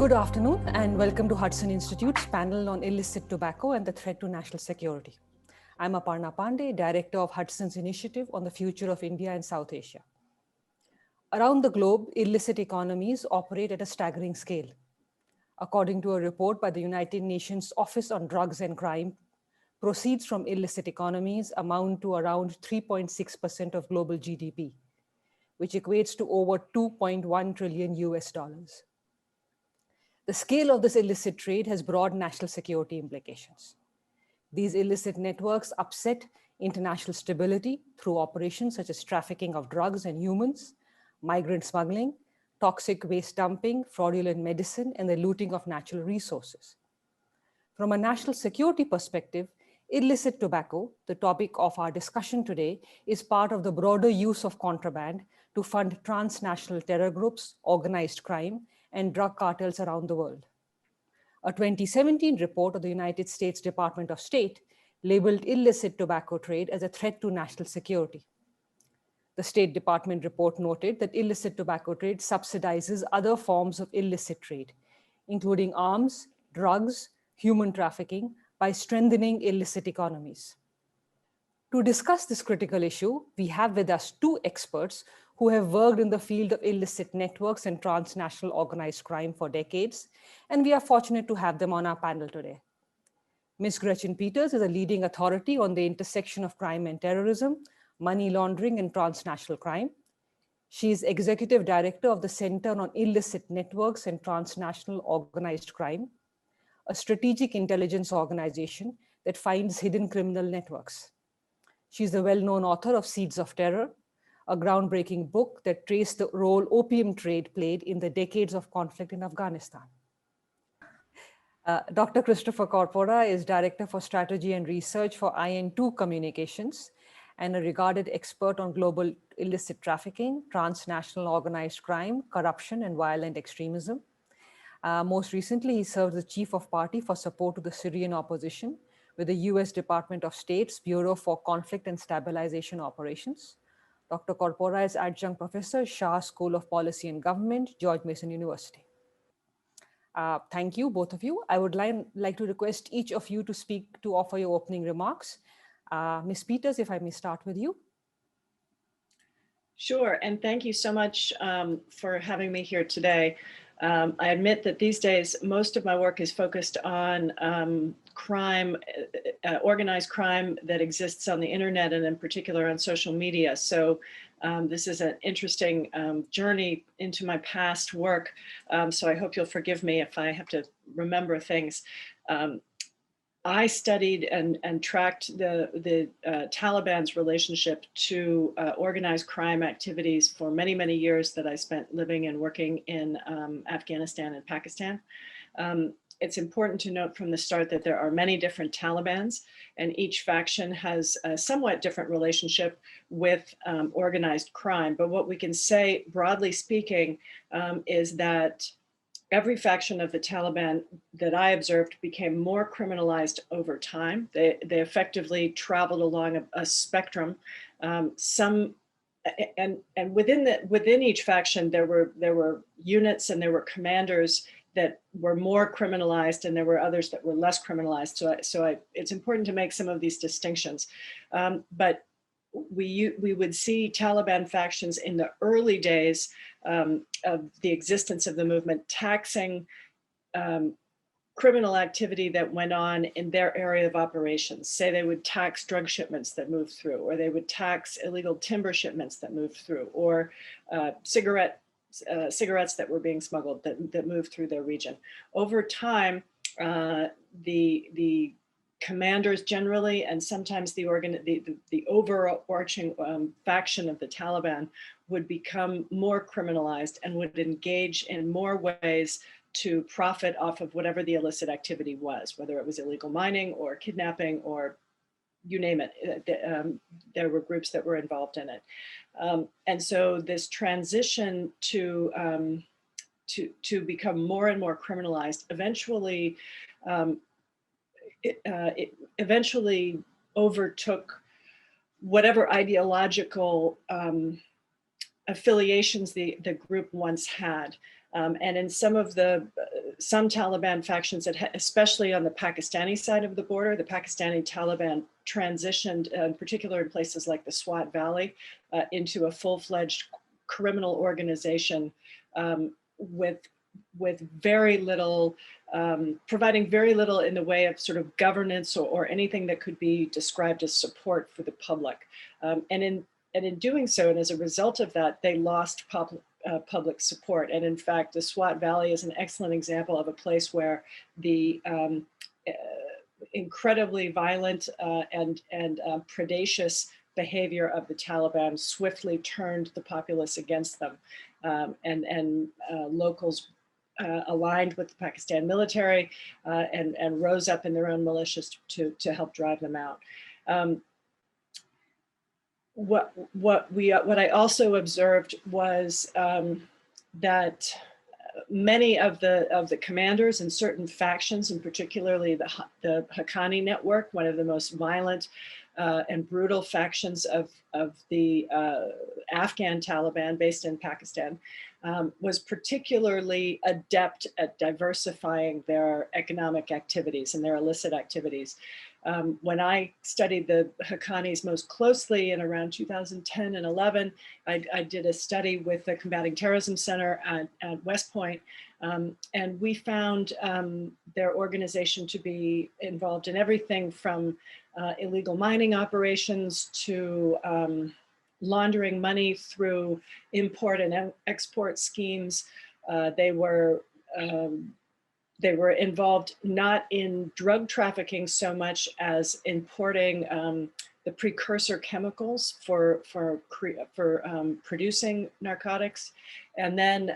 Good afternoon and welcome to Hudson Institute's panel on illicit tobacco and the threat to national security. I'm Aparna Pande, Director of Hudson's Initiative on the Future of India and South Asia. Around the globe, illicit economies operate at a staggering scale. According to a report by the United Nations Office on Drugs and Crime, proceeds from illicit economies amount to around 3.6% of global GDP, which equates to over 2.1 trillion US dollars. The scale of this illicit trade has broad national security implications. These illicit networks upset international stability through operations such as trafficking of drugs and humans, migrant smuggling, toxic waste dumping, fraudulent medicine, and the looting of natural resources. From a national security perspective, illicit tobacco, the topic of our discussion today, is part of the broader use of contraband to fund transnational terror groups, organized crime, and drug cartels around the world. A 2017 report of the United States Department of State labeled illicit tobacco trade as a threat to national security. The State Department report noted that illicit tobacco trade subsidizes other forms of illicit trade, including arms, drugs, human trafficking, by strengthening illicit economies. To discuss this critical issue, we have with us two experts who have worked in the field of illicit networks and transnational organized crime for decades, and we are fortunate to have them on our panel today. Ms. Gretchen Peters is a leading authority on the intersection of crime and terrorism, money laundering, and transnational crime. She is Executive Director of the Center on Illicit Networks and Transnational Organized Crime, a strategic intelligence organization that finds hidden criminal networks. She's the well-known author of Seeds of Terror, a groundbreaking book that traced the role opium trade played in the decades of conflict in Afghanistan. Dr. Christopher Corpora is Director for Strategy and Research for IN2 Communications and a regarded expert on global illicit trafficking, transnational organized crime, corruption, and violent extremism. Most recently, he served as Chief of Party for support to the Syrian opposition with the US Department of State's Bureau for Conflict and Stabilization Operations. Dr. Corpora is Adjunct Professor, Shah School of Policy and Government, George Mason University. Thank you, both of you. I would like to request each of you to offer your opening remarks. Ms. Peters, if I may start with you. Sure, and thank you so much for having me here today. I admit that these days, most of my work is focused on crime, organized crime that exists on the internet and in particular on social media. So this is an interesting journey into my past work. So I hope you'll forgive me if I have to remember things. I studied and tracked the Taliban's relationship to organized crime activities for many, many years that I spent living and working in Afghanistan and Pakistan. It's important to note from the start that there are many different Talibans, and each faction has a somewhat different relationship with organized crime. But what we can say, broadly speaking, is that every faction of the Taliban that I observed became more criminalized over time. They effectively traveled along a spectrum. And within each faction, there were units and there were commanders that were more criminalized, and there were others that were less criminalized. So it's important to make some of these distinctions. But we would see Taliban factions in the early days of the existence of the movement taxing criminal activity that went on in their area of operations. Say they would tax drug shipments that moved through, or they would tax illegal timber shipments that moved through, or cigarettes that were being smuggled that moved through their region. Over time, the commanders generally, and sometimes the overarching faction of the Taliban would become more criminalized and would engage in more ways to profit off of whatever the illicit activity was, whether it was illegal mining or kidnapping or you name it. There were groups that were involved in it. And so this transition to become more and more criminalized eventually it eventually overtook whatever ideological affiliations the group once had. And in some of the some Taliban factions, that especially on the Pakistani side of the border, the Pakistani Taliban transitioned, in particular in places like the Swat Valley, into a full-fledged criminal organization with very little, providing very little in the way of sort of governance or anything that could be described as support for the public. And in doing so, and as a result of that, they lost public support. And in fact, the Swat Valley is an excellent example of a place where the incredibly violent and predacious behavior of the Taliban swiftly turned the populace against them. And locals aligned with the Pakistan military and rose up in their own militias to help drive them out. What I also observed was that many of the commanders in certain factions, and particularly the Haqqani network, one of the most violent and brutal factions of the Afghan Taliban based in Pakistan, was particularly adept at diversifying their economic activities and their illicit activities. When I studied the Haqqanis most closely in around 2010 and 11, I did a study with the Combating Terrorism Center at West Point, and we found their organization to be involved in everything from illegal mining operations to laundering money through import and export schemes. They were involved not in drug trafficking so much as importing the precursor chemicals for producing narcotics. And then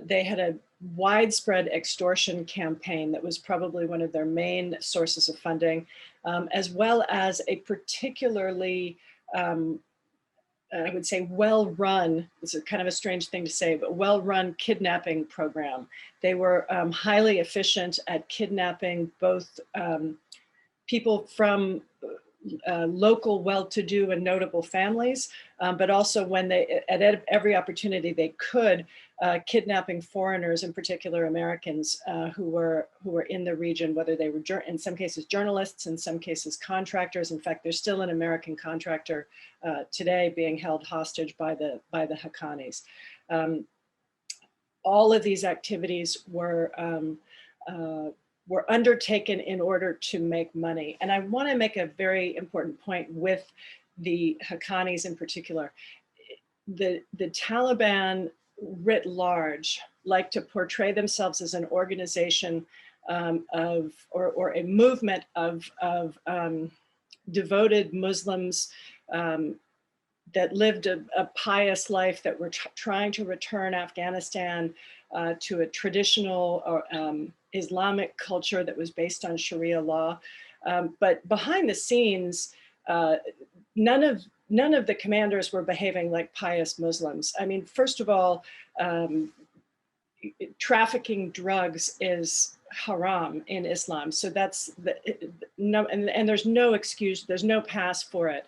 they had a widespread extortion campaign that was probably one of their main sources of funding, as well as a particularly I would say well-run, this is kind of a strange thing to say, but well-run kidnapping program. They were highly efficient at kidnapping both people from local well-to-do and notable families, but also when they, at every opportunity they could, kidnapping foreigners, in particular Americans who were in the region, whether they were in some cases journalists, in some cases contractors. In fact, there's still an American contractor today being held hostage by the Haqqanis. All of these activities were undertaken in order to make money. And I want to make a very important point with the Haqqanis in particular. The Taliban writ large like to portray themselves as an organization or a movement of devoted Muslims that lived a pious life, that were trying to return Afghanistan to a traditional Islamic culture that was based on Sharia law. But behind the scenes, none of the commanders were behaving like pious Muslims. I mean, first of all, trafficking drugs is haram in Islam. So that's and there's no excuse, there's no pass for it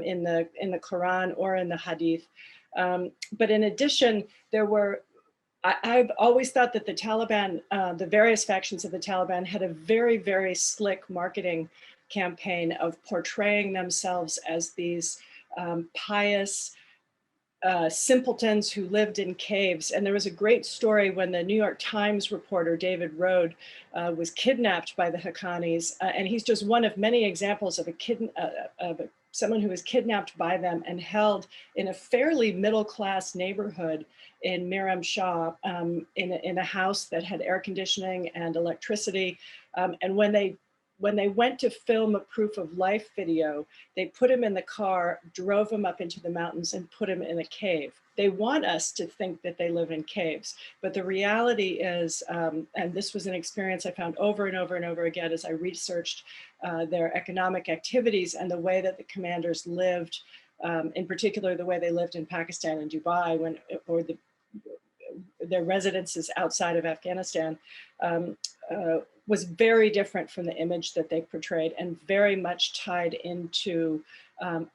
in the Quran or in the Hadith. But in addition, I've always thought that the Taliban, the various factions of the Taliban, had a very, very slick marketing campaign of portraying themselves as these pious simpletons who lived in caves. And there was a great story when the New York Times reporter David Rode was kidnapped by the Haqqanis, and he's just one of many examples of someone who was kidnapped by them and held in a fairly middle-class neighborhood in Miram Shah, in a house that had air conditioning and electricity. And when they went to film a proof of life video, they put him in the car, drove him up into the mountains, and put him in a cave. They want us to think that they live in caves, but the reality is, and this was an experience I found over and over and over again as I researched their economic activities and the way that the commanders lived, in particular the way they lived in Pakistan and Dubai, their residences outside of Afghanistan, was very different from the image that they portrayed, and very much tied into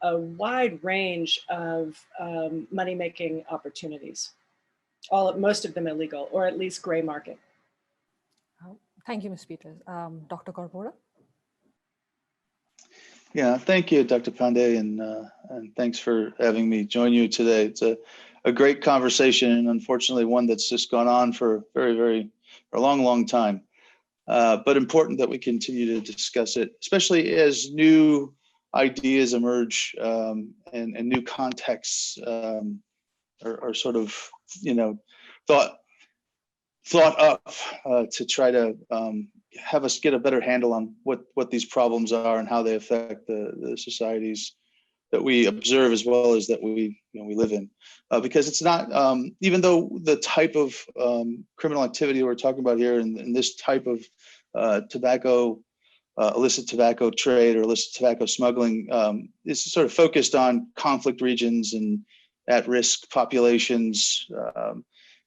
a wide range of money-making opportunities, most of them illegal, or at least gray market. Thank you, Ms. Peters. Dr. Corpora? Yeah, thank you, Dr. Pande, and thanks for having me join you today. It's a great conversation, and unfortunately one that's just gone on for for a long time. But important that we continue to discuss it, especially as new ideas emerge and new contexts are sort of, thought up to try to have us get a better handle on what these problems are and how they affect the societies that we observe as well as that we live in, because it's not, even though the type of criminal activity we're talking about here and this type of illicit tobacco trade or illicit tobacco smuggling is sort of focused on conflict regions and at-risk populations,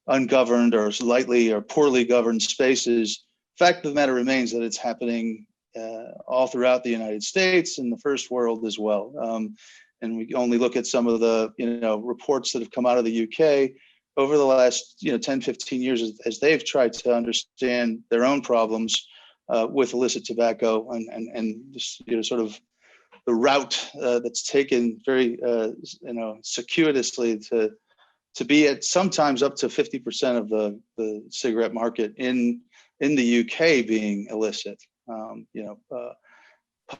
ungoverned or lightly or poorly governed spaces. Fact of the matter remains that it's happening all throughout the United States and the first world as well. And we only look at some of the reports that have come out of the UK over the last 10, 15 years as they've tried to understand their own problems with illicit tobacco and just, sort of the route that's taken very circuitously to be at sometimes up to 50% of the cigarette market in the UK being illicit.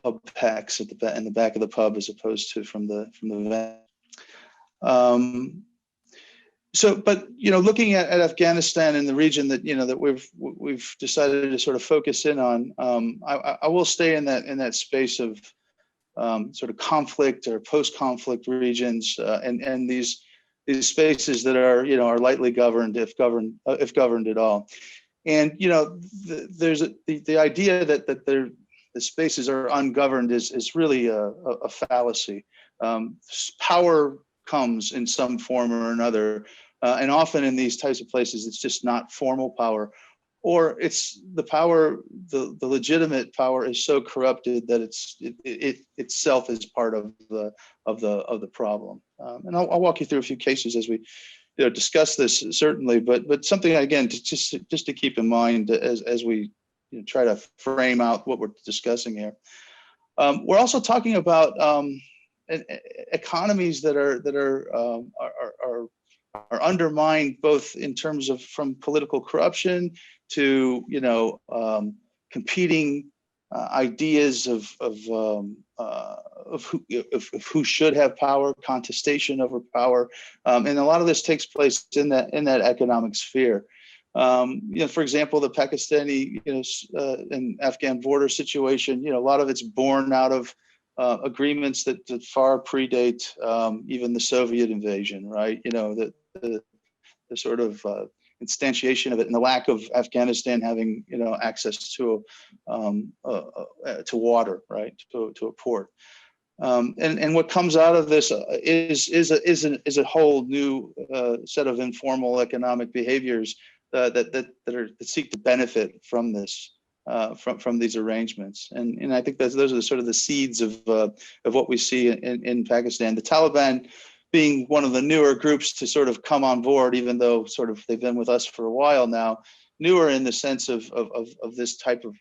Pub packs in the back of the pub as opposed to from the van. But looking at Afghanistan and the region that that we've decided to sort of focus in on, I will stay in that space of sort of conflict or post-conflict regions and these spaces that are lightly governed, if governed at all. And there's the idea that the spaces are ungoverned is really a fallacy. Power comes in some form or another, and often in these types of places, it's just not formal power, or it's the power, the legitimate power is so corrupted that it itself is part of the problem. And I'll walk you through a few cases as we discuss this, certainly, but something again just to keep in mind as we try to frame out what we're discussing here. We're also talking about economies that are undermined both in terms of from political corruption to competing ideas of who should have power, contestation over power, and a lot of this takes place in that economic sphere. For example, the Pakistani and Afghan border situation, a lot of it's born out of agreements that far predate even the Soviet invasion, right? The sort of instantiation of it and the lack of Afghanistan having access to water, right, to a port. And what comes out of this is a whole new set of informal economic behaviors that seek to benefit from this, from these arrangements. And I think those are sort of the seeds of what we see in Pakistan. The Taliban being one of the newer groups to sort of come on board, even though sort of they've been with us for a while now, newer in the sense of this type of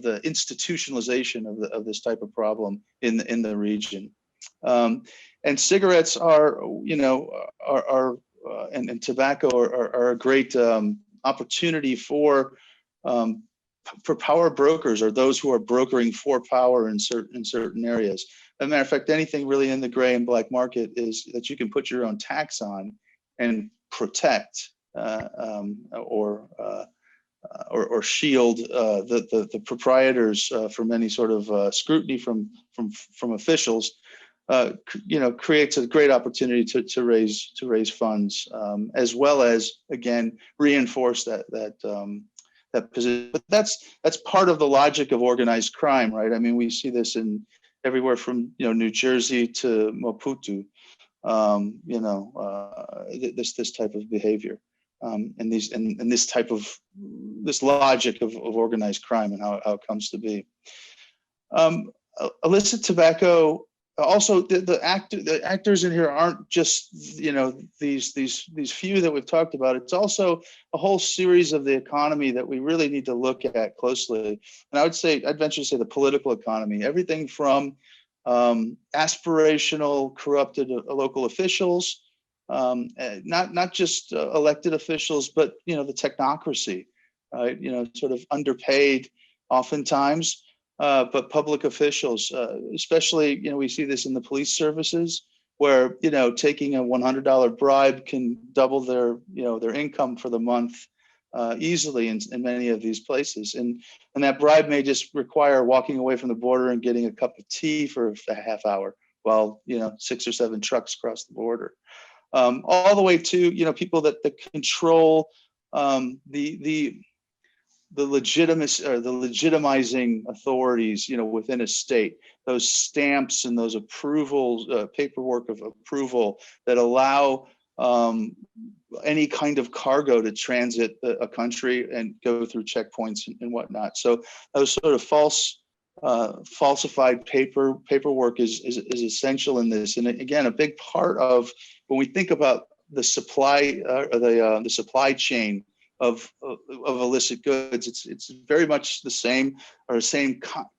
the institutionalization of this type of problem in the region. And cigarettes and tobacco are a great opportunity for power brokers or those who are brokering for power in certain areas. As a matter of fact, anything really in the gray and black market is that you can put your own tax on and protect or shield the proprietors from any sort of scrutiny from officials. Creates a great opportunity to raise funds, as well as again reinforce that position. But that's part of the logic of organized crime, right? I mean, we see this in everywhere from New Jersey to Maputo. This type of behavior, and this logic of organized crime and how it comes to be. Illicit tobacco also the actors in here aren't just, these few that we've talked about. It's also a whole series of the economy that we really need to look at closely. And I'd venture to say the political economy, everything from aspirational corrupted local officials, not just elected officials, but the technocracy, right? Sort of underpaid oftentimes, but public officials, especially, we see this in the police services, where taking a $100 bribe can double their income for the month easily in many of these places, and that bribe may just require walking away from the border and getting a cup of tea for a half hour while 6 or 7 trucks cross the border, all the way to people that control the legitimizing authorities, within a state, those stamps and those approvals, paperwork of approval that allow any kind of cargo to transit a country and go through checkpoints and whatnot. So those sort of falsified paperwork is essential in this. And again, a big part of when we think about the supply the supply chain of illicit goods, it's very much the same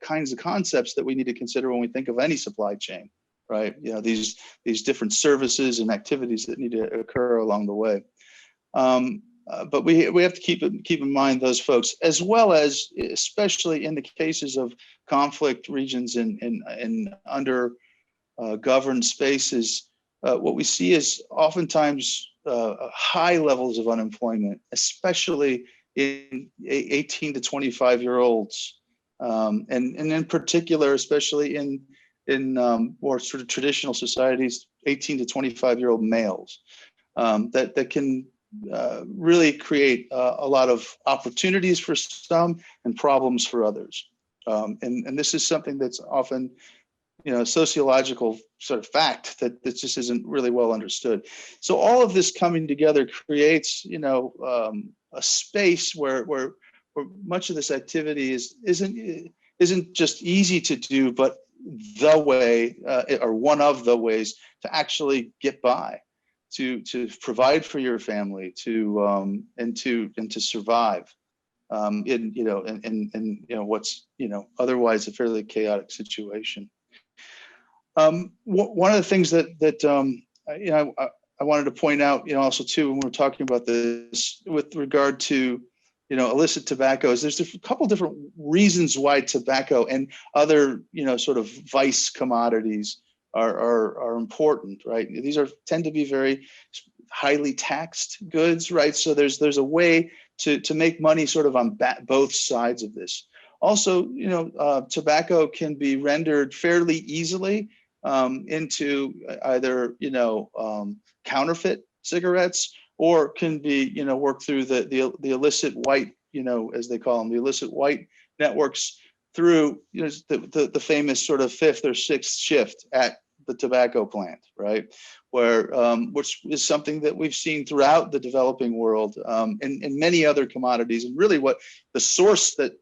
kinds of concepts that we need to consider when we think of any supply chain, right? These different services and activities that need to occur along the way. But we have to keep in mind those folks, as well as, especially in the cases of conflict regions and under governed spaces, what we see is oftentimes high levels of unemployment, especially in 18 to 25-year-olds, and in particular, especially in more sort of traditional societies, 18 to 25-year-old males, that can really create a lot of opportunities for some and problems for others. And this is something that's often sociological sort of fact that just isn't really well understood. So all of this coming together creates, a space where much of this activity isn't just easy to do, but the way, or one of the ways to actually get by, to provide for your family, and to survive in what's otherwise a fairly chaotic situation. One of the things that I wanted to point out, also too, when we're talking about this with regard to, illicit tobacco, is there's a couple different reasons why tobacco and other, sort of vice commodities are important, right? These tend to be very highly taxed goods, right? So there's a way to make money sort of on both sides of this. Also, tobacco can be rendered fairly easily into either counterfeit cigarettes, or can be worked through the illicit white, as they call them, the illicit white networks, through the famous sort of 5th or 6th shift at the tobacco plant, right? Where which is something that we've seen throughout the developing world, and many other commodities, and really what the source that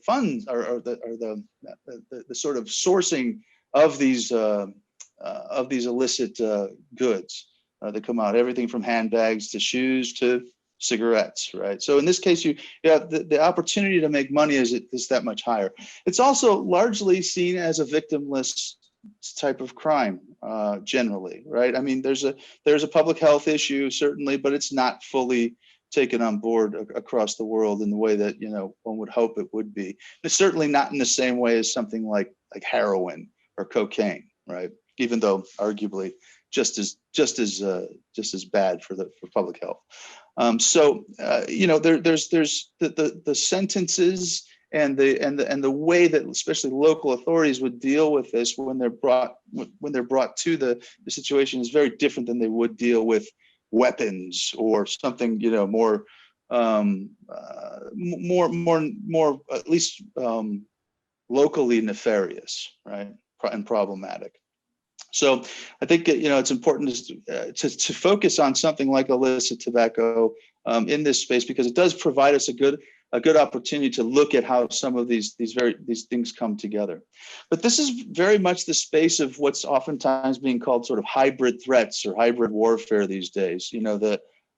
funds are the sort of sourcing of these illicit goods that come out, everything from handbags to shoes to cigarettes, right? So in this case, you have the opportunity to make money is that much higher. It's also largely seen as a victimless type of crime, generally, right? I mean, there's a public health issue, certainly, but it's not fully taken on board across the world in the way that one would hope it would be. It's certainly not in the same way as something like heroin or cocaine, right? Even though arguably just as bad for public health. So there's the sentences and the way that especially local authorities would deal with this when they're brought to the situation is very different than they would deal with weapons or something more at least locally nefarious, right, and problematic. So I think it's important to focus on something like illicit tobacco in this space, because it does provide us a good a good opportunity to look at how some of these things come together. But this is very much the space of what's oftentimes being called sort of hybrid threats or hybrid warfare these days. You know,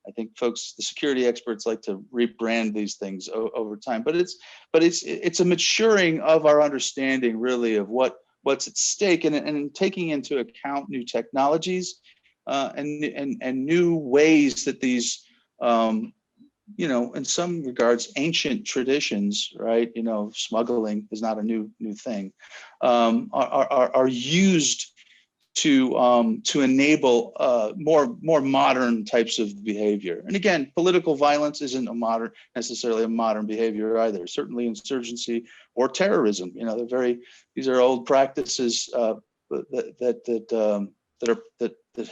I think folks, the security experts, like to rebrand these things over time. But it's a maturing of our understanding, really, of what's at stake, and taking into account new technologies and new ways that these you know, in some regards, ancient traditions, right? You know, smuggling is not a new thing, are used to enable more modern types of behavior. And again, political violence isn't necessarily a modern behavior either. Certainly, insurgency or terrorism. You know, these are old practices that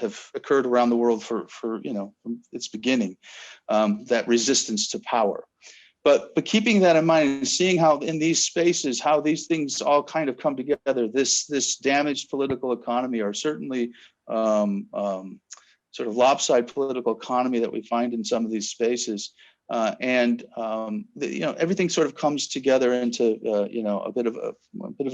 have occurred around the world for you know, from its beginning, that resistance to power. But keeping that in mind and seeing how in these spaces, how these things all kind of come together, this damaged political economy, or certainly sort of lopsided political economy that we find in some of these spaces, you know, everything sort of comes together into you know, a bit of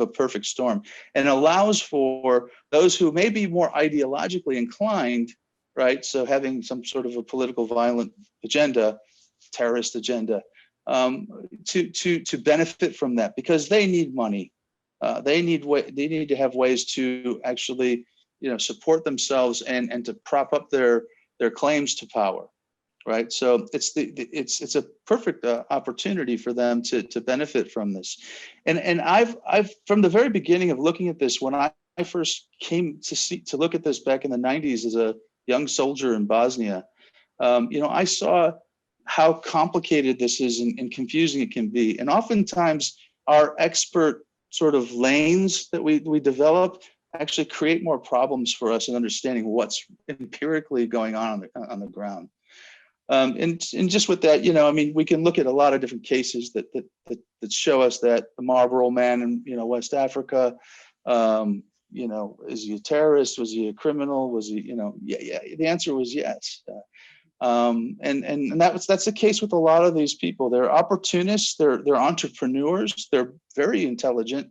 a perfect storm, and allows for those who may be more ideologically inclined, right? So having some sort of a political violent agenda, terrorist agenda, to benefit from that, because they need money. They need to have ways to actually, you know, support themselves and to prop up their claims to power. Right, so it's a perfect opportunity for them to benefit from this, and I've from the very beginning of looking at this, when I first came to look at this back in the 90s as a young soldier in Bosnia, you know, I saw how complicated this is and confusing it can be, and oftentimes our expert sort of lanes that we develop actually create more problems for us in understanding what's empirically going on the ground. And just with that, you know, I mean, we can look at a lot of different cases that show us that the Marlboro Man in, you know, West Africa, you know, is he a terrorist? Was he a criminal? Was he, you know, yeah. The answer was yes. And that's the case with a lot of these people. They're opportunists. They're entrepreneurs. They're very intelligent,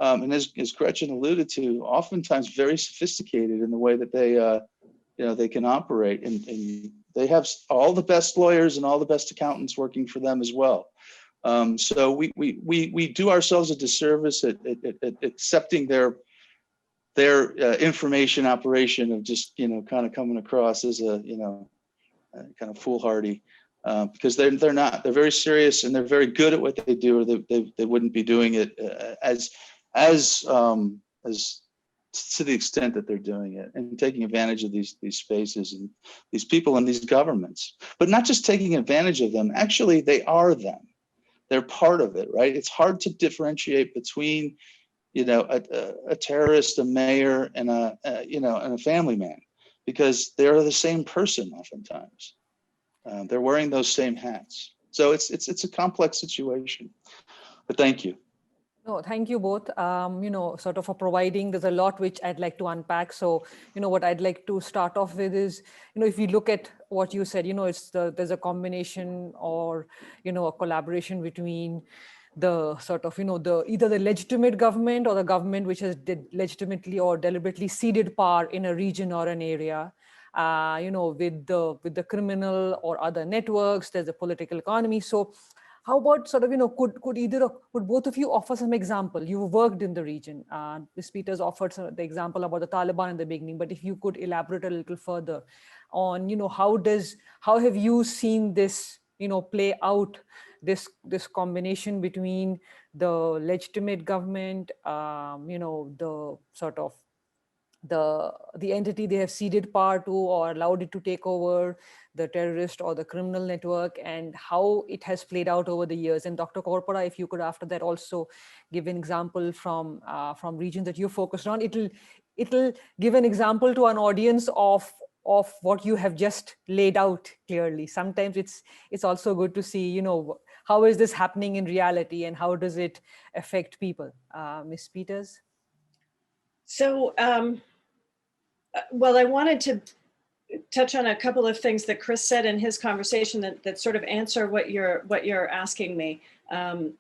and as Gretchen alluded to, oftentimes very sophisticated in the way that they, you know, they can operate, and they have all the best lawyers and all the best accountants working for them as well. So we do ourselves a disservice at accepting their information operation of just, you know, kind of coming across as a, you know, kind of foolhardy, because they're not. They're very serious and they're very good at what they do, or they wouldn't be doing it as to the extent that they're doing it, and taking advantage of these spaces and these people and these governments. But not just taking advantage of them, actually they are them. They're part of it, right? It's hard to differentiate between, you know, a terrorist, a mayor, and you know, and a family man, because they're the same person oftentimes. They're wearing those same hats. So it's a complex situation. But thank you. No, thank you both, you know, sort of for providing. There's a lot which I'd like to unpack. So, you know, what I'd like to start off with is, you know, if you look at what you said, you know, there's a combination or, you know, a collaboration between the sort of, you know, either the legitimate government or the government which has legitimately or deliberately ceded power in a region or an area. You know, with the criminal or other networks, there's a political economy. So how about sort of, you know, could both of you offer some example? You worked in the region. Ms. Peters offered the example about the Taliban in the beginning, but if you could elaborate a little further on, you know, how have you seen this, you know, play out, this combination between the legitimate government, you know, the sort of the entity they have ceded power to or allowed it to take over, the terrorist or the criminal network, and how it has played out over the years. And Dr. Corpora, if you could after that also give an example from regions that you focused on, it'll give an example to an audience of what you have just laid out clearly. Sometimes it's also good to see, you know, how is this happening in reality and how does it affect people? Ms. Peters? So, well, I wanted to touch on a couple of things that Chris said in his conversation that sort of answer what you're asking me. And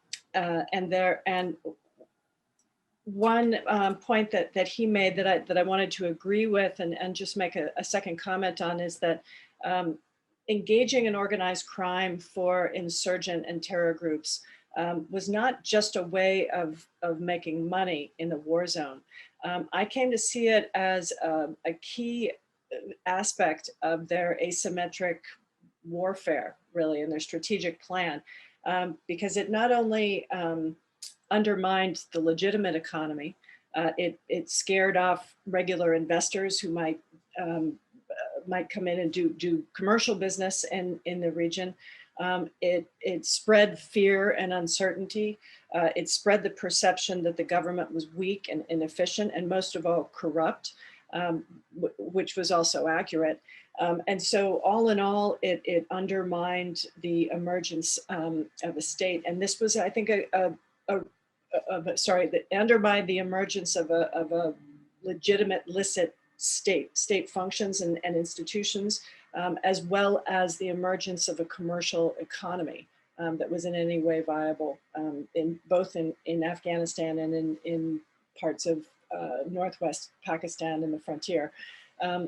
one point that he made that I wanted to agree with and just make a second comment on is that engaging in organized crime for insurgent and terror groups was not just a way of making money in the war zone. I came to see it as a key aspect of their asymmetric warfare, really, and their strategic plan, because it not only undermined the legitimate economy, it scared off regular investors who might come in and do commercial business in the region. It spread fear and uncertainty. It spread the perception that the government was weak and inefficient, and most of all, corrupt, which was also accurate. And so all in all, it undermined the emergence of a state. And this was, I think, that undermined the emergence of a legitimate, licit state functions and institutions, as well as the emergence of a commercial economy that was in any way viable, both in Afghanistan and in parts of Northwest Pakistan and the frontier. I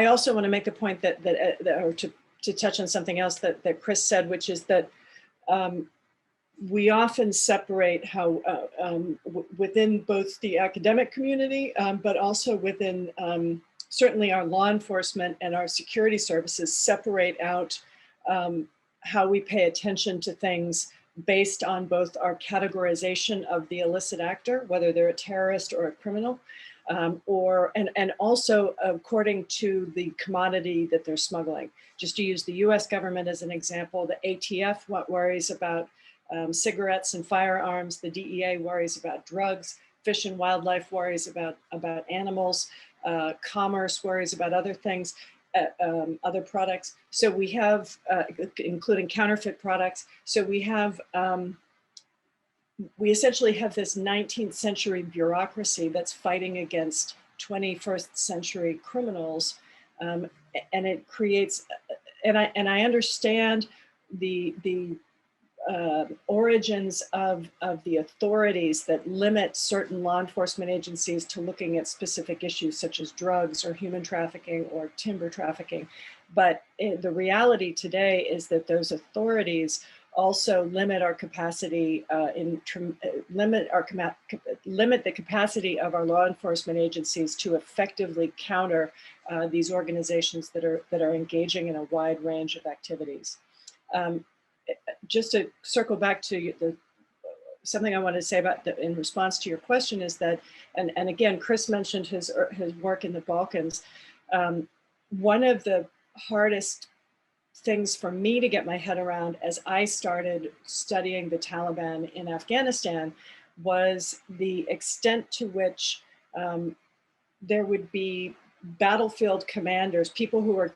also want to make the point or to touch on something else that Chris said, which is that we often separate how within both the academic community, but also within certainly our law enforcement and our security services, separate out how we pay attention to things based on both our categorization of the illicit actor, whether they're a terrorist or a criminal, and also according to the commodity that they're smuggling. Just to use the US government as an example, the ATF worries about cigarettes and firearms, the DEA worries about drugs, Fish and Wildlife worries about animals, Commerce worries about other things, other products. So we have, including counterfeit products. So we have, we essentially have this 19th century bureaucracy that's fighting against 21st century criminals. And it creates, and I understand the origins of the authorities that limit certain law enforcement agencies to looking at specific issues such as drugs or human trafficking or timber trafficking. But the reality today is that those authorities also limit our capacity, limit the capacity of our law enforcement agencies to effectively counter these organizations that are engaging in a wide range of activities. Just to circle back to something I wanted to say about in response to your question is that, and again, Chris mentioned his work in the Balkans. One of the hardest things for me to get my head around as I started studying the Taliban in Afghanistan was the extent to which there would be battlefield commanders, people who were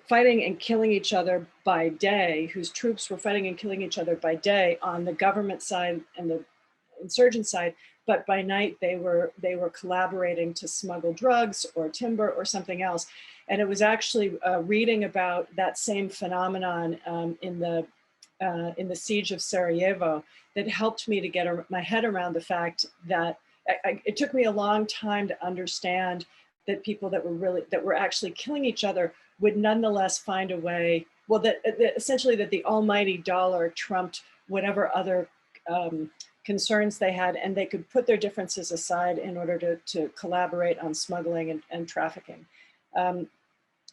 fighting and killing each other by day, whose troops were fighting and killing each other by day on the government side and the insurgent side, but by night they were collaborating to smuggle drugs or timber or something else. And it was actually reading about that same phenomenon in the siege of Sarajevo that helped me to get my head around the fact that it took me a long time to understand that people that were actually killing each other would nonetheless find a way, well, that essentially that the almighty dollar trumped whatever other concerns they had, and they could put their differences aside in order to collaborate on smuggling and trafficking. And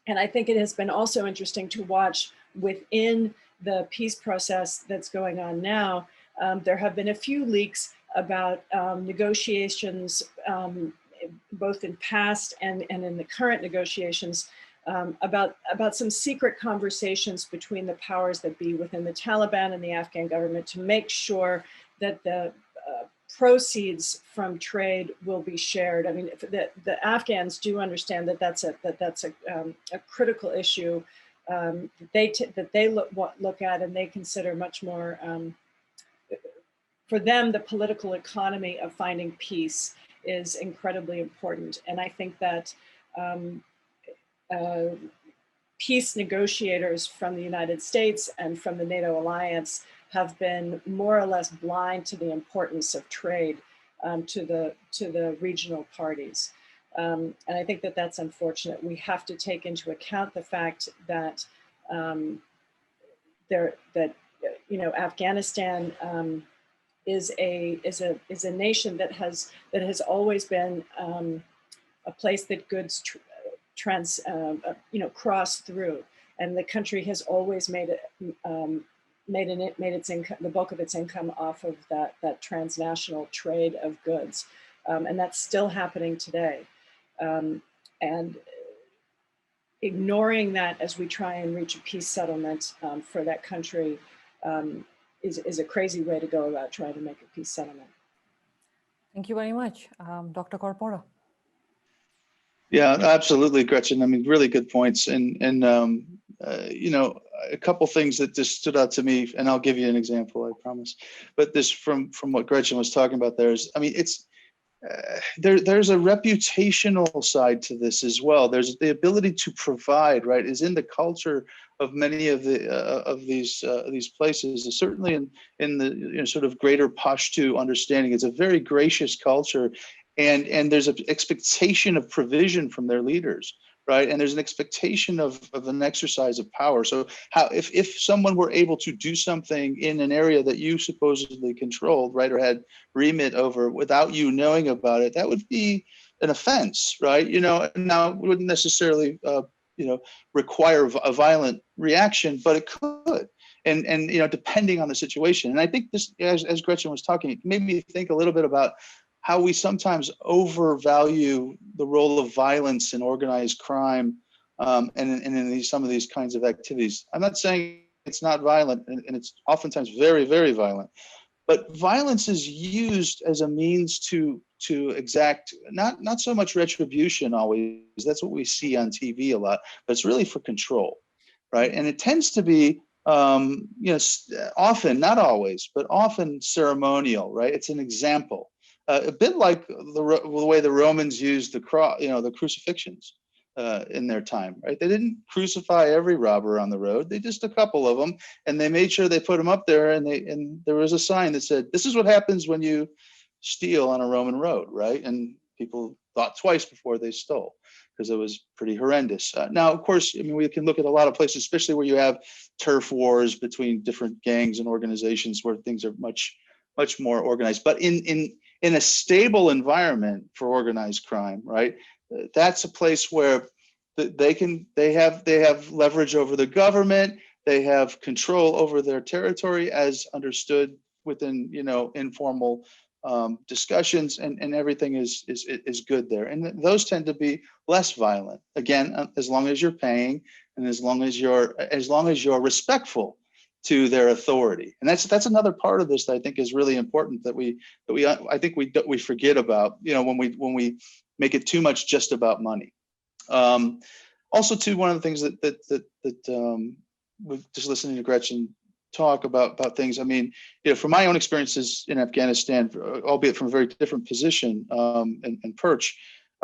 I think it has been also interesting to watch within the peace process that's going on now. There have been a few leaks about negotiations, both in past and in the current negotiations, about some secret conversations between the powers that be within the Taliban and the Afghan government to make sure that the proceeds from trade will be shared. I mean, the Afghans do understand that that's a critical issue that they look at and they consider much more, for them, the political economy of finding peace is incredibly important. And I think that peace negotiators from the United States and from the NATO alliance have been more or less blind to the importance of trade to the regional parties. And I think that that's unfortunate. We have to take into account the fact that Afghanistan is a nation that has always been a place that goods cross through, and the country has always made its income, the bulk of its income, off of that transnational trade of goods, and that's still happening today. And ignoring that as we try and reach a peace settlement for that country is a crazy way to go about trying to make a peace settlement. Thank you very much. Dr. Corpora. Yeah, absolutely, Gretchen. I mean, really good points. And a couple things that just stood out to me, and I'll give you an example, I promise. But this from what Gretchen was talking about there is, I mean, it's there's a reputational side to this as well. There's the ability to provide, right, is in the culture of many of these places. Certainly in the sort of greater Pashto understanding, it's a very gracious culture, and there's an expectation of provision from their leaders, right? And there's an expectation of an exercise of power. So if someone were able to do something in an area that you supposedly controlled, right, or had remit over without you knowing about it, that would be an offense, right? Now it wouldn't necessarily, require a violent reaction, but it could. And depending on the situation. And I think this, as Gretchen was talking, it made me think a little bit about how we sometimes overvalue the role of violence in organized crime and in some of these kinds of activities. I'm not saying it's not violent, and it's oftentimes very, very violent, but violence is used as a means to exact not so much retribution always. That's what we see on TV a lot, but it's really for control, right? And it tends to be often, not always, but often ceremonial, right? It's an example. A bit like the way the Romans used the cross, the crucifixions in their time, right? They didn't crucify every robber on the road; they just a couple of them, and they made sure they put them up there. And there was a sign that said, "This is what happens when you steal on a Roman road," right? And people thought twice before they stole because it was pretty horrendous. Now, of course, I mean, we can look at a lot of places, especially where you have turf wars between different gangs and organizations, where things are much more organized. But in a stable environment for organized crime, right? That's a place where they have leverage over the government. They have control over their territory, as understood within informal discussions, and everything is good there. And those tend to be less violent. Again, as long as you're paying, and as long as you're respectful to their authority. And that's another part of this that I think is really important that we forget about, when we make it too much just about money. Also, too, one of the things that just listening to Gretchen talk about things. I mean, from my own experiences in Afghanistan, albeit from a very different position and perch,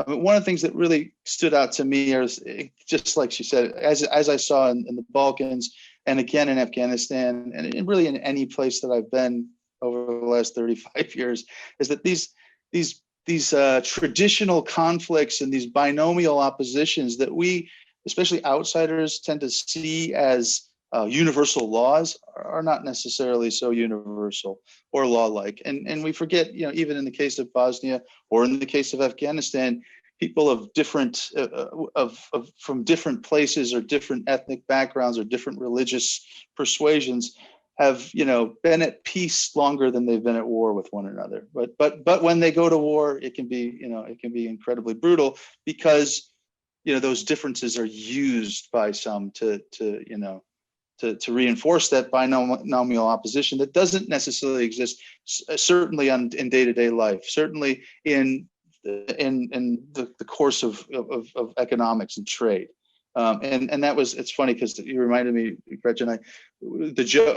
one of the things that really stood out to me is, just like she said, as I saw in the Balkans, and again in Afghanistan, and really in any place that I've been over the last 35 years, is that these traditional conflicts and these binomial oppositions that we, especially outsiders, tend to see as universal laws are not necessarily so universal or law-like. And we forget, even in the case of Bosnia or in the case of Afghanistan, people of different from different places or different ethnic backgrounds or different religious persuasions have been at peace longer than they've been at war with one another. But when they go to war, it can be incredibly brutal, because those differences are used by some to reinforce that binomial opposition that doesn't necessarily exist, certainly in day-to-day life, certainly in the course of economics and trade. And that was, it's funny because you reminded me, Gretchen, a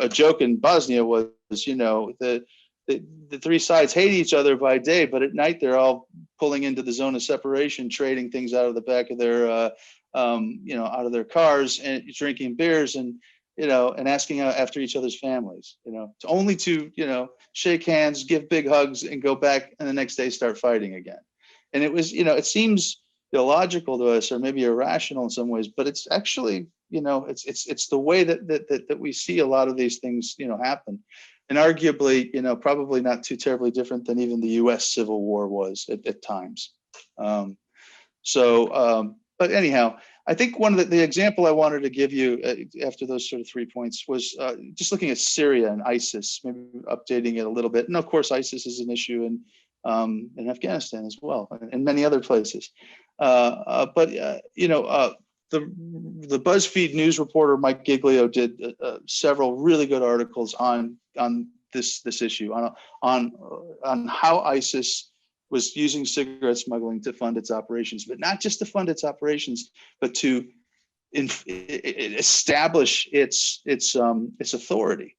joke in Bosnia was, the three sides hate each other by day, but at night they're all pulling into the zone of separation, trading things out of the back of their, out of their cars and drinking beers and, and asking after each other's families, only to, shake hands, give big hugs and go back and the next day start fighting again. And it was, it seems illogical to us or maybe irrational in some ways, but it's actually, it's the way that we see a lot of these things, happen. And arguably, probably not too terribly different than even the US Civil War was at times. But anyhow, I think one of the example I wanted to give you after those sort of 3 points was just looking at Syria and ISIS, maybe updating it a little bit. And of course, ISIS is an issue in Afghanistan as well, and many other places. The BuzzFeed news reporter Mike Giglio did several really good articles on this issue, on how ISIS was using cigarette smuggling to fund its operations, but not just to fund its operations, but to establish its authority.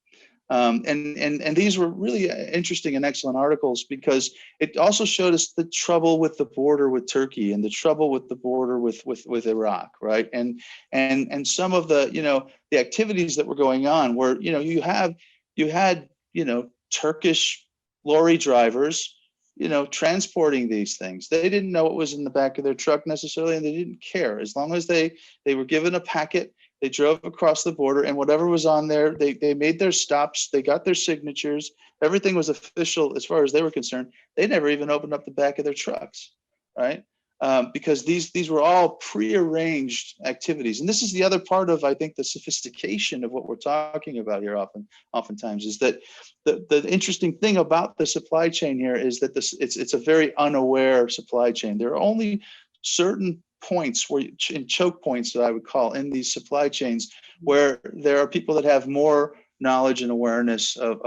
And these were really interesting and excellent articles because it also showed us the trouble with the border with Turkey and the trouble with the border with Iraq, right? And some of the the activities that were going on where you had Turkish lorry drivers transporting these things. They didn't know what was in the back of their truck necessarily, and they didn't care. As long as they were given a packet, they drove across the border, and whatever was on there, they made their stops, they got their signatures, everything was official as far as they were concerned. They never even opened up the back of their trucks, right? Because these were all prearranged activities. And this is the other part of, I think, the sophistication of what we're talking about here oftentimes is that the interesting thing about the supply chain here is that it's a very unaware supply chain. There are only certain points in choke points that I would call in these supply chains where there are people that have more knowledge and awareness of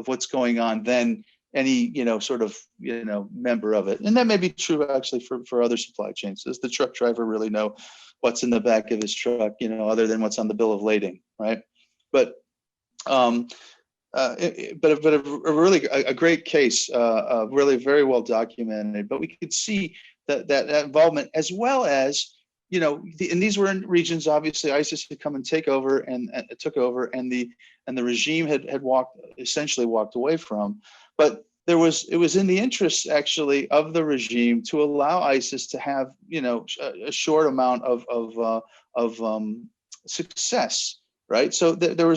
what's going on than any member of it. And that may be true actually for other supply chains. Does the truck driver really know what's in the back of his truck, other than what's on the bill of lading, right? But a great case, really very well documented. But we could see that involvement, as well as and these were in regions obviously ISIS had come and took over, and the regime had essentially walked away from. But it was in the interests actually of the regime to allow ISIS to have a short amount of success. Right. So they came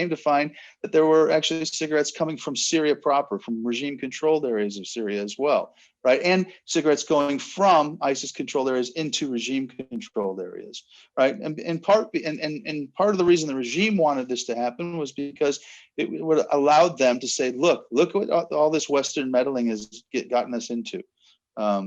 to find that there were actually cigarettes coming from Syria proper, from regime controlled areas of Syria as well. Right. And cigarettes going from ISIS controlled areas into regime controlled areas. Right. And part of the reason the regime wanted this to happen was because it would allow them to say, look what all this Western meddling has gotten us into.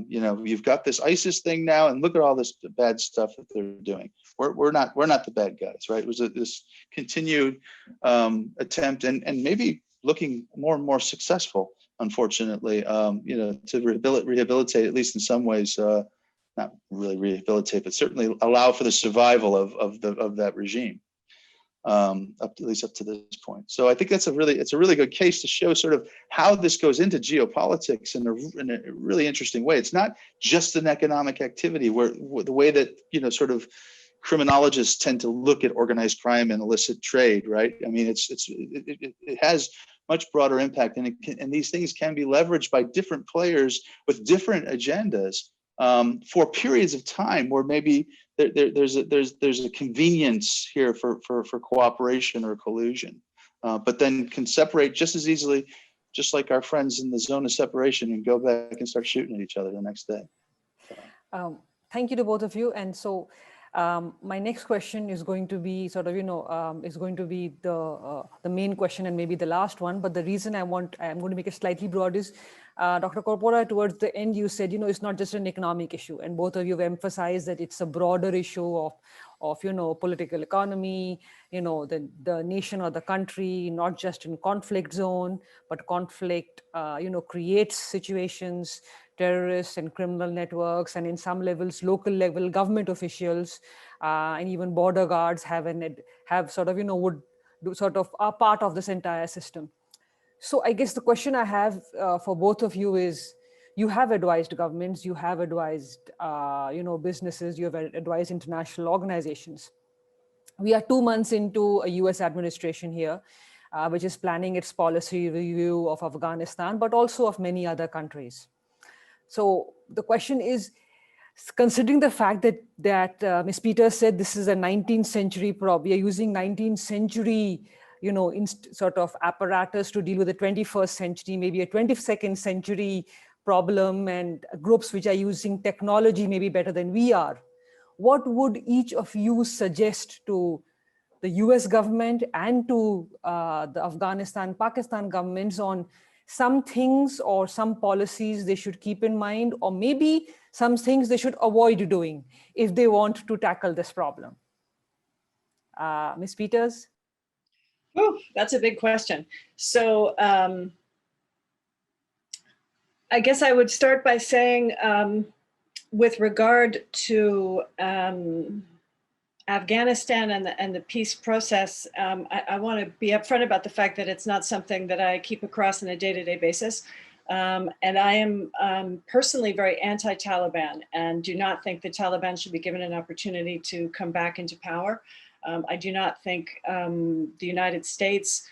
You've got this ISIS thing now, and look at all this bad stuff that they're doing. We're not the bad guys, right? It was this continued attempt, and maybe looking more and more successful, unfortunately, to rehabilitate, at least in some ways, not really rehabilitate, but certainly allow for the survival of that regime. At least up to this point. So I think it's a really good case to show sort of how this goes into geopolitics in a really interesting way. It's not just an economic activity where the way that sort of criminologists tend to look at organized crime and illicit trade, right? I mean, it has much broader impact, and these things can be leveraged by different players with different agendas for periods of time where maybe there's a convenience here for cooperation or collusion, but then can separate just as easily, just like our friends in the zone of separation, and go back and start shooting at each other the next day. Thank you to both of you. And so my next question is going to be sort of, is going to be the main question and maybe the last one. But the reason I'm going to make it slightly broad is, Dr. Corpora, towards the end, you said, it's not just an economic issue. And both of you have emphasized that it's a broader issue of political economy, the nation or the country, not just in conflict zone, but conflict, creates situations, terrorists and criminal networks, and in some levels, local level government officials, and even border guards would do sort of are part of this entire system. So I guess the question I have for both of you is, you have advised governments, you have advised businesses, you have advised international organizations. We are 2 months into a US administration here, which is planning its policy review of Afghanistan, but also of many other countries. So the question is, considering the fact that Ms. Peters said this is a 19th century problem, we are using 19th century, sort of apparatus to deal with the 21st century, maybe a 22nd century problem, and groups which are using technology maybe better than we are. What would each of you suggest to the US government and to the Afghanistan, Pakistan governments on some things or some policies they should keep in mind, or maybe some things they should avoid doing if they want to tackle this problem? Ms. Peters? Oh, that's a big question. So I guess I would start by saying, with regard to Afghanistan and the peace process, I want to be upfront about the fact that it's not something that I keep across on a day-to-day basis. And I am personally very anti-Taliban and do not think the Taliban should be given an opportunity to come back into power. I do not think the United States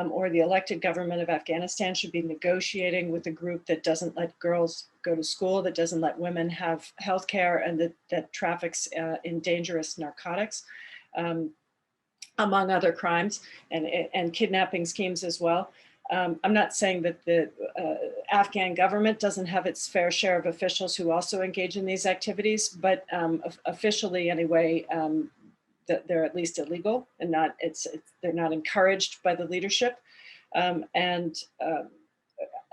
or the elected government of Afghanistan should be negotiating with a group that doesn't let girls go to school, that doesn't let women have health care, and that traffics in dangerous narcotics, among other crimes, and kidnapping schemes as well. I'm not saying that the Afghan government doesn't have its fair share of officials who also engage in these activities, but officially anyway, they're at least illegal and they're not encouraged by the leadership.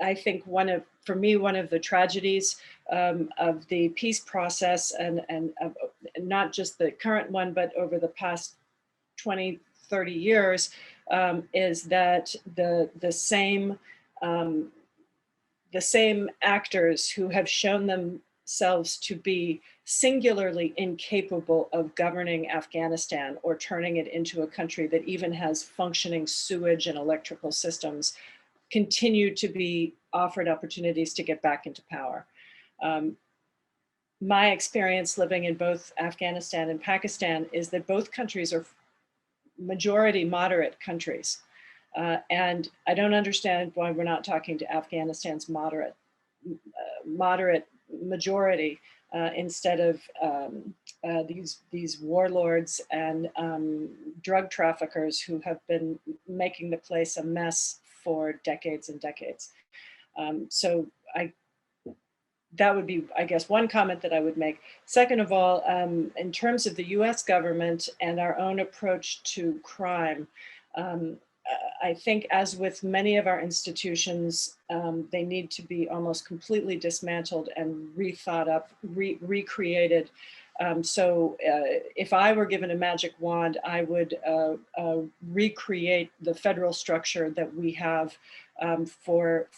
I think one of the tragedies of the peace process and not just the current one, but over the past 20, 30 years, is that the same actors who have shown themselves to be singularly incapable of governing Afghanistan or turning it into a country that even has functioning sewage and electrical systems continue to be offered opportunities to get back into power. My experience living in both Afghanistan and Pakistan is that both countries are majority moderate countries. And I don't understand why we're not talking to Afghanistan's moderate majority instead of these warlords and drug traffickers who have been making the place a mess for decades and decades. So that would be, I guess, one comment that I would make. Second of all, in terms of the US government and our own approach to crime, I think, as with many of our institutions, they need to be almost completely dismantled and rethought up, recreated. So if I were given a magic wand, I would recreate the federal structure that we have for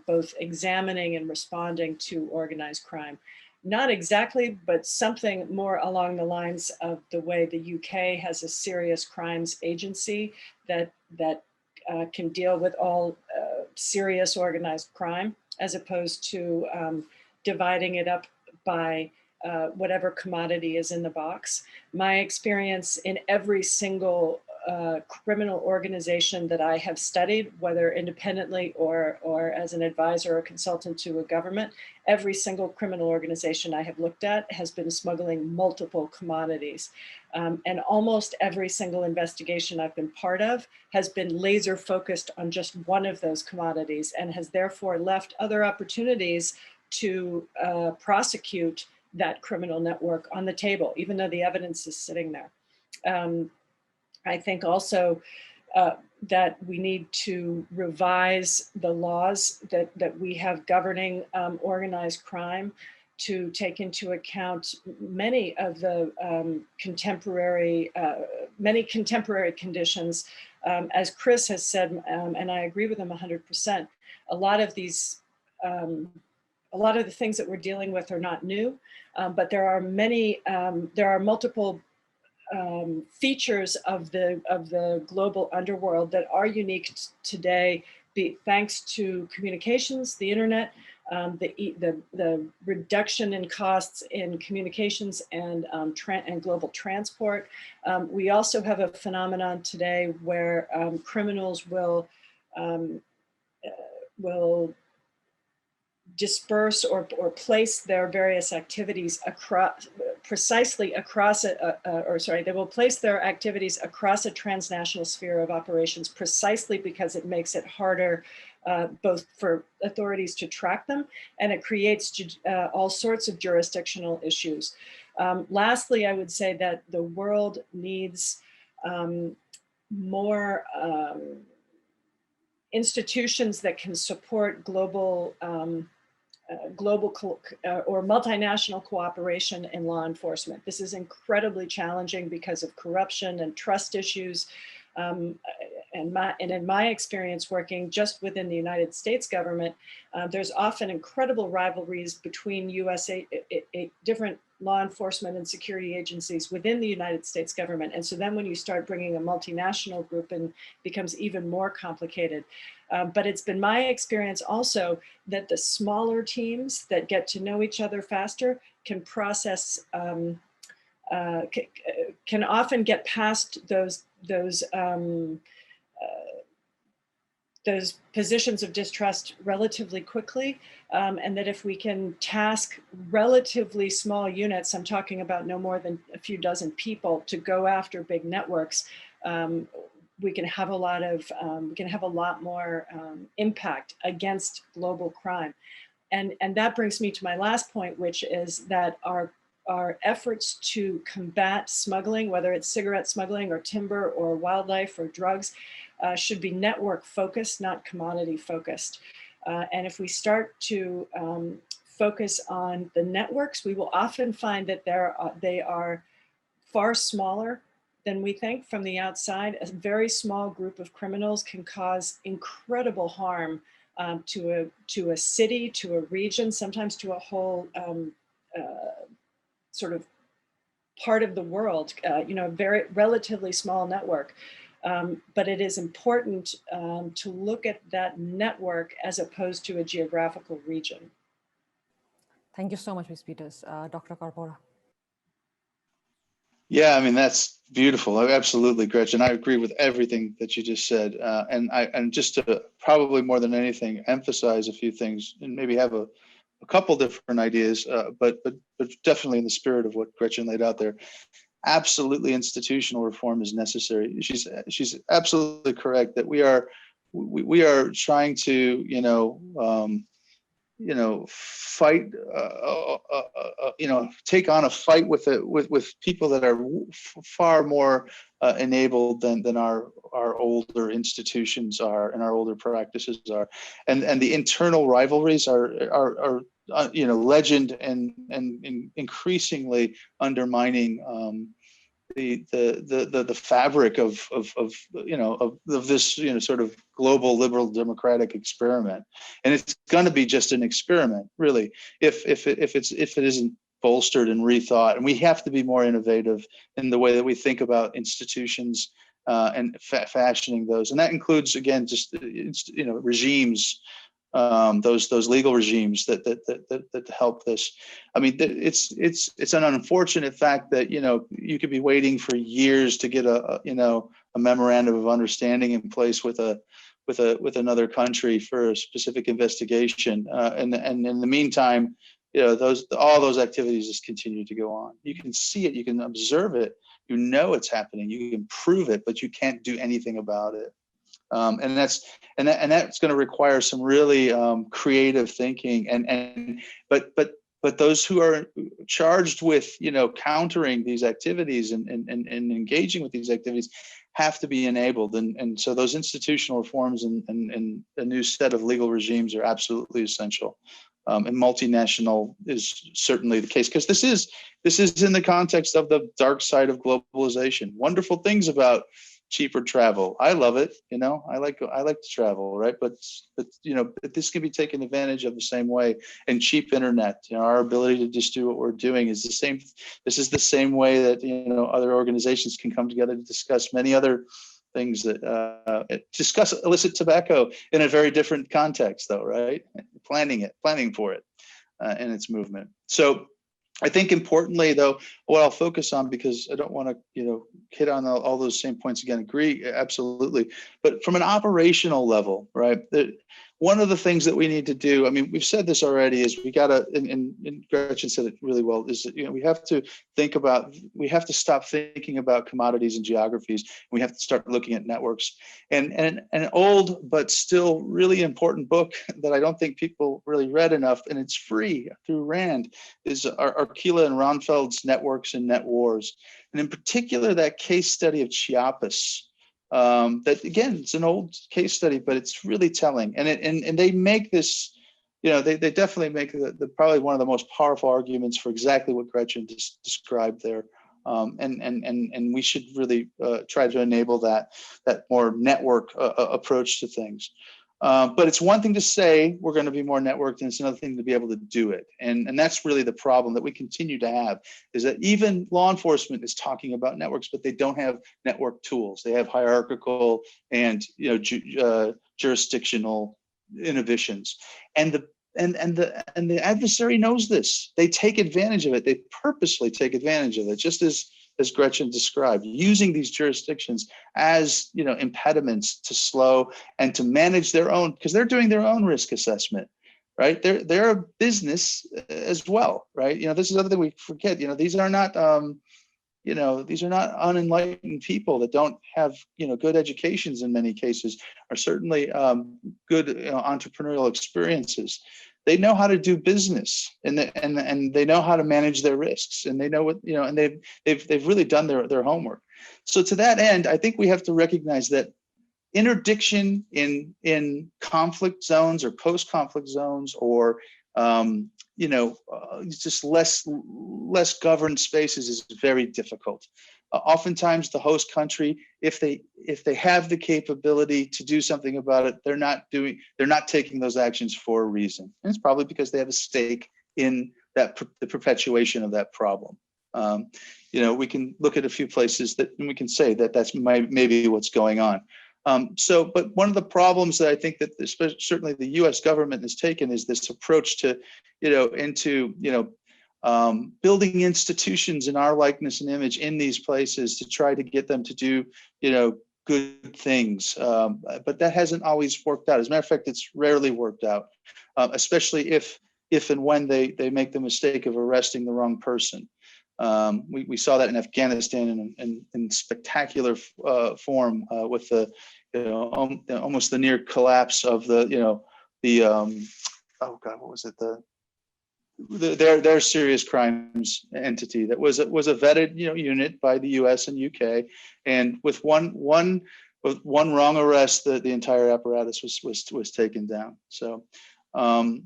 both examining and responding to organized crime. Not exactly, but something more along the lines of the way the UK has a serious crimes agency that can deal with all serious organized crime, as opposed to dividing it up by whatever commodity is in the box. My experience in every single criminal organization that I have studied, whether independently or as an advisor or consultant to a government, every single criminal organization I have looked at has been smuggling multiple commodities. And almost every single investigation I've been part of has been laser focused on just one of those commodities and has therefore left other opportunities to prosecute that criminal network on the table, even though the evidence is sitting there. I think also that we need to revise the laws that we have governing organized crime to take into account many of the contemporary conditions. As Chris has said, and I agree with him 100%, a lot of the things that we're dealing with are not new, but there are multiple features of the global underworld that are unique today thanks to communications, the internet, the reduction in costs in communications and global transport. We also have a phenomenon today where criminals will disperse or place their various activities they will place their activities across a transnational sphere of operations precisely because it makes it harder both for authorities to track them, and it creates all sorts of jurisdictional issues. Lastly, I would say that the world needs more institutions that can support global or multinational cooperation in law enforcement. This is incredibly challenging because of corruption and trust issues. And in my experience working just within the United States government, there's often incredible rivalries between different law enforcement and security agencies within the United States government. And so then when you start bringing a multinational group in, it becomes even more complicated. But it's been my experience also that the smaller teams that get to know each other faster can process, can often get past those positions of distrust relatively quickly, and that if we can task relatively small units, I'm talking about no more than a few dozen people, to go after big networks, we can have a lot more impact against global crime. And that brings me to my last point, which is that our efforts to combat smuggling, whether it's cigarette smuggling or timber or wildlife or drugs, should be network focused, not commodity focused. And if we start to focus on the networks, we will often find that they are far smaller than we think from the outside. A very small group of criminals can cause incredible harm to a city, to a region, sometimes to a whole sort of part of the world, very relatively small network. But it is important to look at that network as opposed to a geographical region. Thank you so much, Ms. Peters. Dr. Corpora. Yeah, I mean, that's beautiful. Absolutely, Gretchen. I agree with everything that you just said. And just to probably more than anything, emphasize a few things and maybe have a couple different ideas, but definitely in the spirit of what Gretchen laid out there. Absolutely, institutional reform is necessary. She's absolutely correct that we are trying to fight, take on a fight with people that are far more enabled than our older institutions are and our older practices are, and the internal rivalries are legend and increasingly undermining the fabric of this sort of global liberal democratic experiment. And it's going to be just an experiment, really, if it isn't bolstered and rethought. And we have to be more innovative in the way that we think about institutions and fashioning those. And that includes, again, just regimes. Those legal regimes that help this. I mean, it's an unfortunate fact that you could be waiting for years to get a memorandum of understanding in place with another country for a specific investigation, and in the meantime, all those activities just continue to go on. You can see it, you can observe it, it's happening, you can prove it, but you can't do anything about it. And that's going to require some really creative thinking, but those who are charged with countering these activities and engaging with these activities have to be enabled, and so those institutional reforms and a new set of legal regimes are absolutely essential. And multinational is certainly the case, because this is in the context of the dark side of globalization. Wonderful things about cheaper travel. I love it. I like to travel, right? But this can be taken advantage of the same way. And cheap internet, our ability to just do what we're doing is the same. This is the same way that other organizations can come together to discuss many other things that discuss illicit tobacco in a very different context, though, right? Planning for it, and its movement. So I think importantly, though, what I'll focus on, because I don't want to, hit on all those same points again, agree, absolutely. But from an operational level, right, one of the things that we need to do, I mean, we've said this already, is we got to, and Gretchen said it really well, is that, we have to stop thinking about commodities and geographies. We have to start looking at networks. And an old but still really important book that I don't think people really read enough, and it's free through RAND, is Arkila and Ronfeld's Networks and Net Wars. And in particular, that case study of Chiapas. That again, it's an old case study, but it's really telling. And they make this, they definitely make the probably one of the most powerful arguments for exactly what Gretchen described there. And we should really try to enable that more network approach to things. But it's one thing to say we're going to be more networked, and it's another thing to be able to do it. And that's really the problem that we continue to have, is that even law enforcement is talking about networks, but they don't have network tools. They have hierarchical and jurisdictional inhibitions. And the adversary knows this. They take advantage of it. They purposely take advantage of it, just as Gretchen described, using these jurisdictions as impediments to slow and to manage their own, because they're doing their own risk assessment, right? They're a business as well, right? This is another thing we forget. These are not unenlightened people that don't have good educations in many cases, or certainly good entrepreneurial experiences. They know how to do business, and they know how to manage their risks, and they know what and they've really done their homework. So to that end, I think we have to recognize that interdiction in conflict zones or post-conflict zones, or just less governed spaces, is very difficult. Oftentimes, the host country, if they have the capability to do something about it, they're not taking those actions for a reason, and it's probably because they have a stake in the perpetuation of that problem. We can look at a few places and we can say that that's maybe what's going on. But one of the problems that I think that certainly the U.S. government has taken is this approach to, building institutions in our likeness and image in these places to try to get them to do, good things. But that hasn't always worked out. As a matter of fact, it's rarely worked out, especially if and when they make the mistake of arresting the wrong person. We saw that in Afghanistan in spectacular form with the almost the near collapse of what was it, their serious crimes entity that was a vetted unit by the U.S. and UK, and with one wrong arrest, the entire apparatus was taken down. So I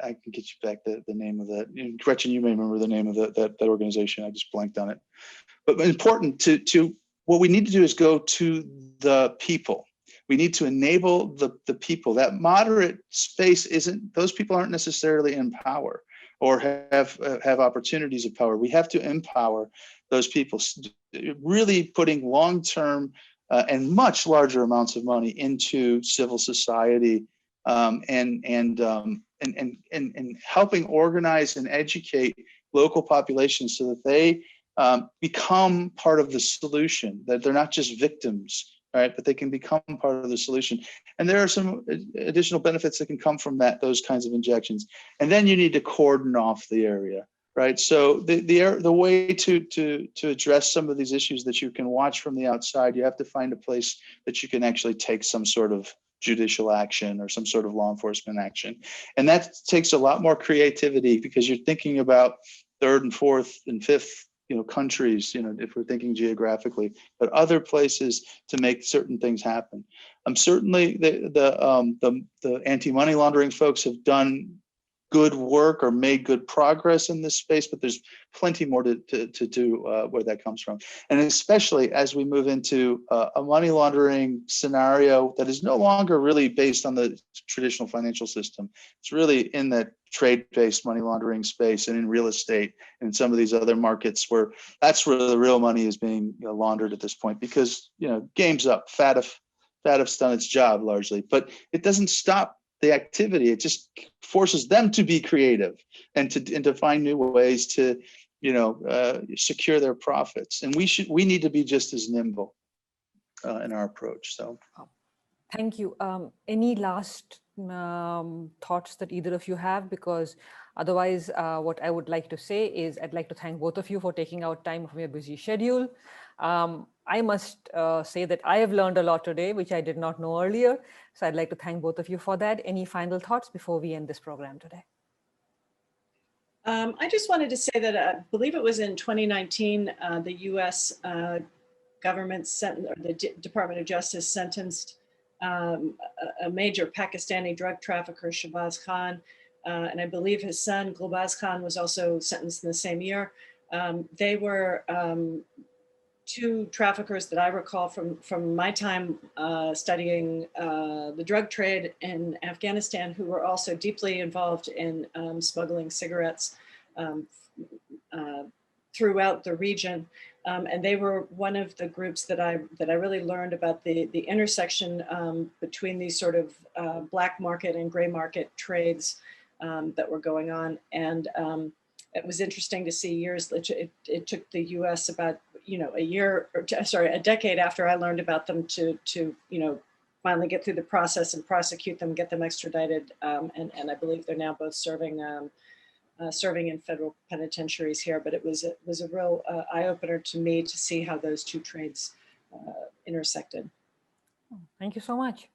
can get you back the name of that. Gretchen, you may remember the name of that organization. I just blanked on it. But important to what we need to do is go to the people. We need to enable the people. That moderate space those people aren't necessarily in power or have opportunities of power. We have to empower those people, really putting long-term and much larger amounts of money into civil society, and helping organize and educate local populations so that they become part of the solution, that they're not just victims, right? But they can become part of the solution. And there are some additional benefits that can come from those kinds of injections. And then you need to cordon off the area, right? So the way to address some of these issues that you can watch from the outside, you have to find a place that you can actually take some sort of judicial action or some sort of law enforcement action. And that takes a lot more creativity, because you're thinking about third and fourth and fifth countries, if we're thinking geographically, but other places to make certain things happen. Certainly the anti-money laundering folks have done good work or made good progress in this space, but there's plenty more to do where that comes from. And especially as we move into a money laundering scenario that is no longer really based on the traditional financial system. It's really in that trade-based money laundering space and in real estate and some of these other markets where that's where the real money is being laundered at this point, because game's up, FATF's done its job largely, but it doesn't stop the activity. It just forces them to be creative and to find new ways to secure their profits. And we need to be just as nimble in our approach. So thank you. Any last thoughts that either of you have? Because otherwise, what I would like to say is I'd like to thank both of you for taking out time from your busy schedule. I must say that I have learned a lot today, which I did not know earlier. So I'd like to thank both of you for that. Any final thoughts before we end this program today? I just wanted to say that I believe it was in 2019, the U.S. Government or the Department of Justice sentenced a major Pakistani drug trafficker, Shahbaz Khan, and I believe his son, Gulbaz Khan, was also sentenced in the same year. They were two traffickers that I recall from my time studying the drug trade in Afghanistan, who were also deeply involved in smuggling cigarettes throughout the region. And they were one of the groups that I really learned about the intersection between these sort of black market and gray market trades that were going on. And it was interesting to see it took the US about a decade after I learned about them to finally get through the process and prosecute them, get them extradited. And I believe they're now both serving in federal penitentiaries here. But it was a real eye-opener to me to see how those two trades intersected. Thank you so much.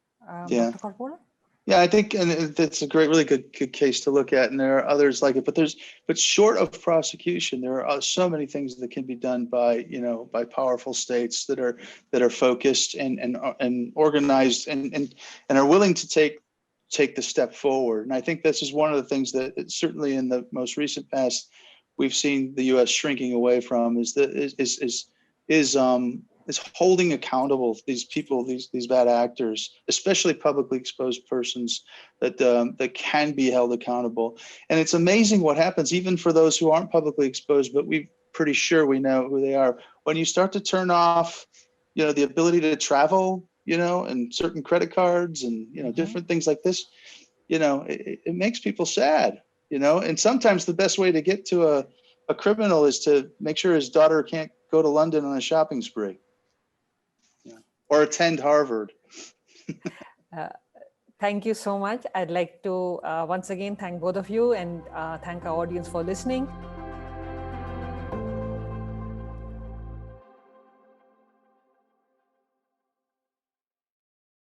Yeah. Dr. Corpora? Yeah, I think, and that's a really good case to look at, and there are others like it. But short of prosecution, there are so many things that can be done by powerful states that are focused and organized and are willing to take the step forward. And I think this is one of the things that certainly in the most recent past we've seen the U.S. shrinking away from is holding accountable these people, these bad actors, especially publicly exposed persons that can be held accountable. And it's amazing what happens even for those who aren't publicly exposed, but we're pretty sure we know who they are. When you start to turn off, the ability to travel, and certain credit cards and, different things like this, it makes people sad, and sometimes the best way to get to a criminal is to make sure his daughter can't go to London on a shopping spree. Or attend Harvard. Thank you so much. I'd like to once again thank both of you and thank our audience for listening.